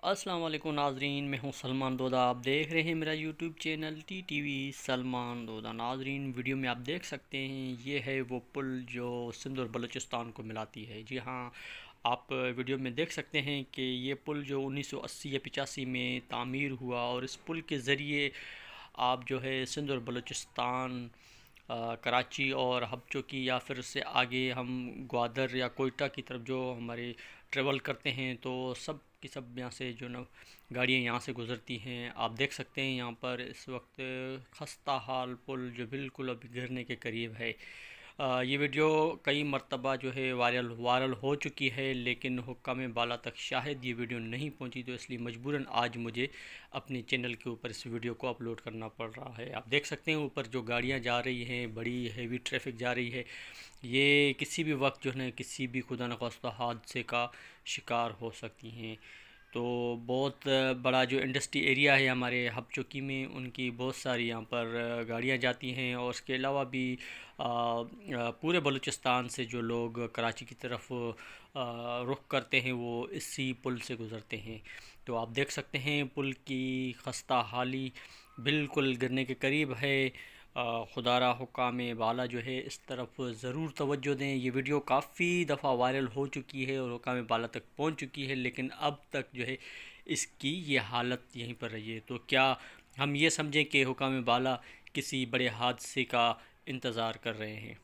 अस्सलाम वालेकुम नाजरीन, मैं हूं सलमान दोदा। आप देख रहे हैं मेरा YouTube channel TTV Salman Doda. नाजरीन, वीडियो में आप देख सकते हैं ये है वो पुल जो सिंध और बलूचिस्तान को मिलाती है। जी हाँ, आप वीडियो में देख सकते हैं कि ये पुल जो 1980 या 85 में तामीर हुआ और इस पुल के ज़रिए आप जो है सिंध और बलूचिस्तान, कराची और हबचोकी या फिर उससे आगे हम ग्वादर या कोयटा की तरफ जो हमारे ट्रेवल करते हैं तो सब की सब यहाँ से जो ना गाड़ियाँ यहाँ से गुज़रती हैं। आप देख सकते हैं यहाँ पर इस वक्त खस्ता हाल पुल जो बिल्कुल अभी गिरने के करीब है। ये वीडियो कई मरतबा जो है वायरल वायरल हो चुकी है, लेकिन हुक्काम बाला तक शायद ये वीडियो नहीं पहुंची, तो इसलिए मजबूरन आज मुझे अपने चैनल के ऊपर इस वीडियो को अपलोड करना पड़ रहा है। आप देख सकते हैं ऊपर जो गाड़ियां जा रही हैं, बड़ी हैवी ट्रैफिक जा रही है। ये किसी भी वक्त जो है किसी भी खुदा न खास्ता हादसे का शिकार हो सकती हैं। तो बहुत बड़ा जो इंडस्ट्री एरिया है हमारे हबचोकी में, उनकी बहुत सारी यहाँ पर गाड़ियाँ जाती हैं और उसके अलावा भी पूरे बलूचिस्तान से जो लोग कराची की तरफ रुख करते हैं वो इसी पुल से गुज़रते हैं। तो आप देख सकते हैं पुल की खस्ता हाली बिल्कुल गिरने के करीब है। खुदारा हुक्काम बाला जो है इस तरफ ज़रूर तवज्जो दें। ये वीडियो काफ़ी दफ़ा वायरल हो चुकी है और हुक्काम बाला तक पहुंच चुकी है, लेकिन अब तक जो है इसकी ये हालत यहीं पर रही है। तो क्या हम ये समझें कि हुक्काम बाला किसी बड़े हादसे का इंतज़ार कर रहे हैं?